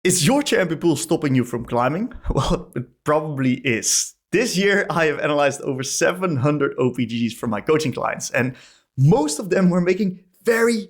Is your champion pool stopping you from climbing? Well, it probably is. This year, I have analyzed over 700 OPGGs from my coaching clients, and most of them were making very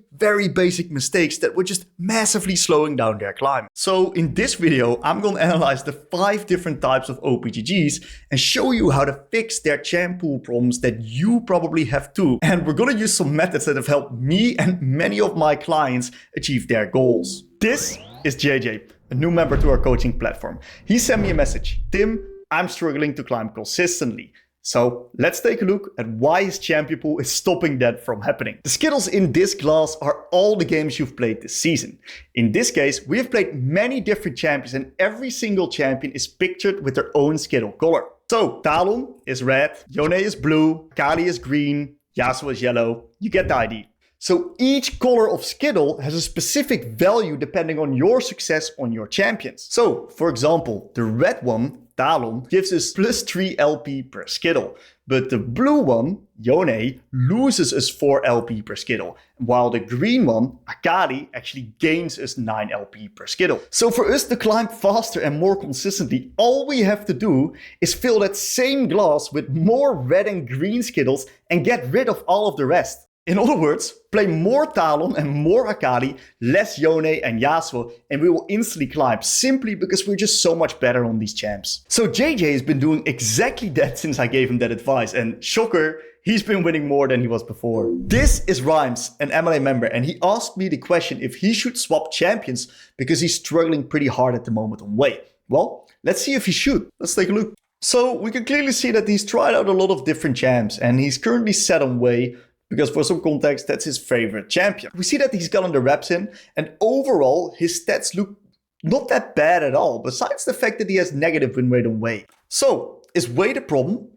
basic mistakes that were just massively slowing down their climb. So in this video, I'm going to analyze the 5 different types of OPGGs and show you how to fix their champ pool problems that you probably have too. And we're going to use some methods that have helped me and many of my clients achieve their goals. This is JJ, a new member to our coaching platform. He sent me a message. Tim, I'm struggling to climb consistently. So let's take a look at why his champion pool is stopping that from happening. The Skittles in this glass are all the games you've played this season. In this case, we have played many different champions and every single champion is pictured with their own Skittle color. So Talon is red, Yone is blue, Kali is green, Yasuo is yellow. You get the idea. So each color of Skittle has a specific value depending on your success on your champions. So for example, the red one, Talon, gives us plus 3 LP per Skittle, but the blue one, Yone, loses us 4 LP per Skittle, while the green one, Akali, actually gains us 9 LP per Skittle. So for us to climb faster and more consistently, all we have to do is fill that same glass with more red and green Skittles and get rid of all of the rest. In other words, play more Talon and more Akali, less Yone and Yasuo, and we will instantly climb simply because we're just so much better on these champs. So JJ has been doing exactly that since I gave him that advice, and shocker, he's been winning more than he was before. This is Rhymes, an MLA member, and he asked me the question if he should swap champions because he's struggling pretty hard at the moment on Wei. Well, let's see if he should. Let's take a look. So we can clearly see that he's tried out a lot of different champs, and he's currently set on Wei, because for some context, that's his favorite champion. We see that he's gotten the reps in, and overall, his stats look not that bad at all, besides the fact that he has negative win rate on Wei. So, is Wei the problem?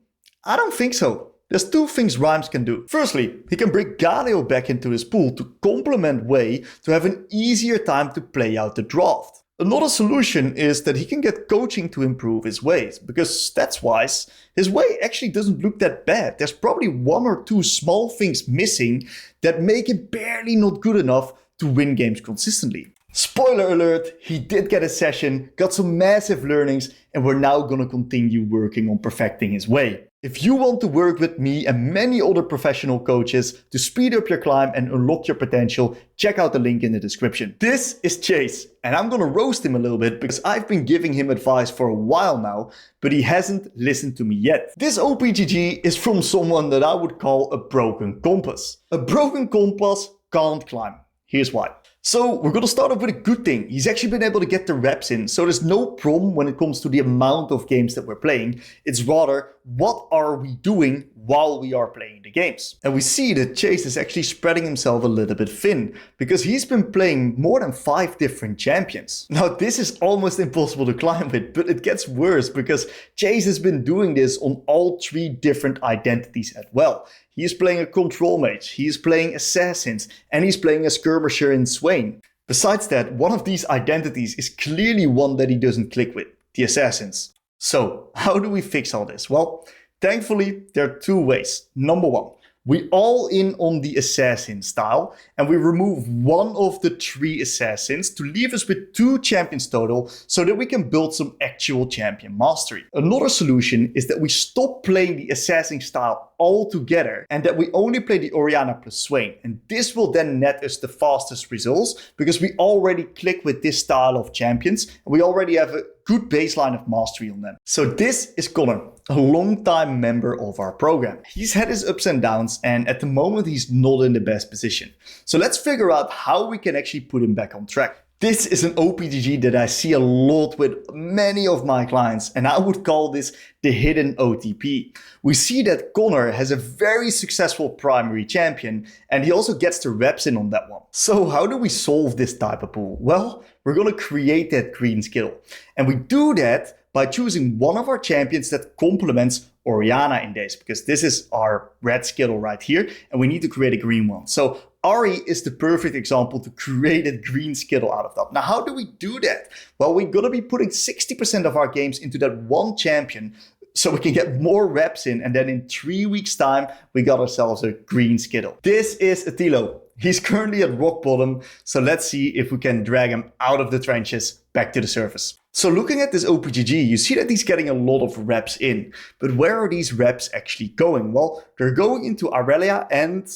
I don't think so. There's 2 things Rhymes can do. Firstly, he can bring Galio back into his pool to complement Wei to have an easier time to play out the draft. Another solution is that he can get coaching to improve his Weis, because stats-wise, his Wei actually doesn't look that bad. There's probably 1 or 2 small things missing that make him barely not good enough to win games consistently. Spoiler alert, he did get a session, got some massive learnings, and we're now gonna continue working on perfecting his Wei. If you want to work with me and many other professional coaches to speed up your climb and unlock your potential, check out the link in the description. This is Chase, and I'm gonna roast him a little bit because I've been giving him advice for a while now, but he hasn't listened to me yet. This OPGG is from someone that I would call a broken compass. A broken compass can't climb. Here's why. So we're going to start off with a good thing. He's actually been able to get the reps in, so there's no problem when it comes to the amount of games that we're playing. It's rather, what are we doing while we are playing the games? And we see that Chase is actually spreading himself a little bit thin, because he's been playing more than 5 different champions. Now this is almost impossible to climb with, but it gets worse because Chase has been doing this on all 3 different identities as well. He is playing a control mage, he is playing assassins, and he's playing a skirmisher in Swain. Besides that, one of these identities is clearly one that he doesn't click with, the assassins. So, how do we fix all this? Well, thankfully, there are 2 ways. Number 1, we all in on the assassin style, and we remove 1 of the 3 assassins to leave us with 2 champions total so that we can build some actual champion mastery. Another solution is that we stop playing the assassin style altogether and that we only play the Orianna plus Swain, and this will then net us the fastest results because we already click with this style of champions and we already have a good baseline of mastery on them. So this is Connor, a long-time member of our program. He's had his ups and downs, and at the moment he's not in the best position. So let's figure out how we can actually put him back on track. This is an OPGG that I see a lot with many of my clients, and I would call this the hidden OTP. We see that Connor has a very successful primary champion, and he also gets the reps in on that one. So how do we solve this type of pool? Well, we're gonna create that green skill. And we do that by choosing one of our champions that complements Orianna in this, because this is our red Skittle right here, and we need to create a green one. So Ari is the perfect example to create a green Skittle out of that. Now, how do we do that? Well, we're gonna be putting 60% of our games into that one champion so we can get more reps in, and then in 3 weeks time, we got ourselves a green Skittle. This is Attilo. He's currently at rock bottom, so let's see if we can drag him out of the trenches back to the surface. So looking at this OPGG, you see that he's getting a lot of reps in. But where are these reps actually going? Well, they're going into Aurelia and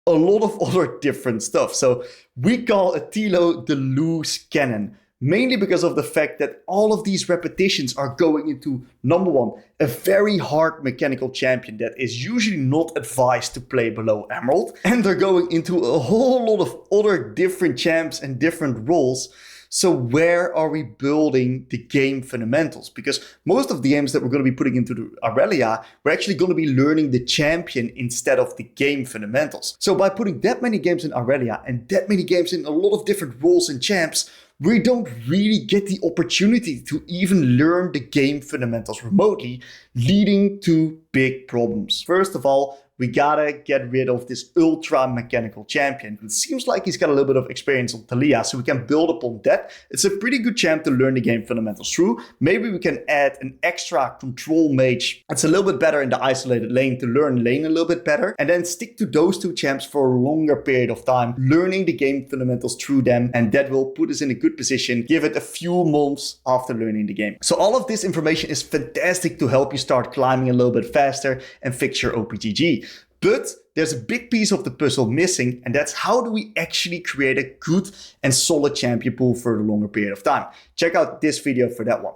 a lot of other different stuff. So we call Attilo the loose cannon, mainly because of the fact that all of these repetitions are going into, number one, a very hard mechanical champion that is usually not advised to play below Emerald. And they're going into a whole lot of other different champs and different roles. So where are we building the game fundamentals? Because most of the games that we're going to be putting into the Aurelia, we're actually going to be learning the champion instead of the game fundamentals. So by putting that many games in Aurelia and that many games in a lot of different roles and champs, we don't really get the opportunity to even learn the game fundamentals remotely, leading to big problems. First of all, we gotta get rid of this ultra mechanical champion. It seems like he's got a little bit of experience on Talia, so we can build upon that. It's a pretty good champ to learn the game fundamentals through. Maybe we can add an extra control mage. It's a little bit better in the isolated lane to learn lane a little bit better. And then stick to those two champs for a longer period of time, learning the game fundamentals through them. And that will put us in a good position, give it a few months after learning the game. So all of this information is fantastic to help you start climbing a little bit faster and fix your OPGG. But there's a big piece of the puzzle missing, and that's how do we actually create a good and solid champion pool for a longer period of time. Check out this video for that one.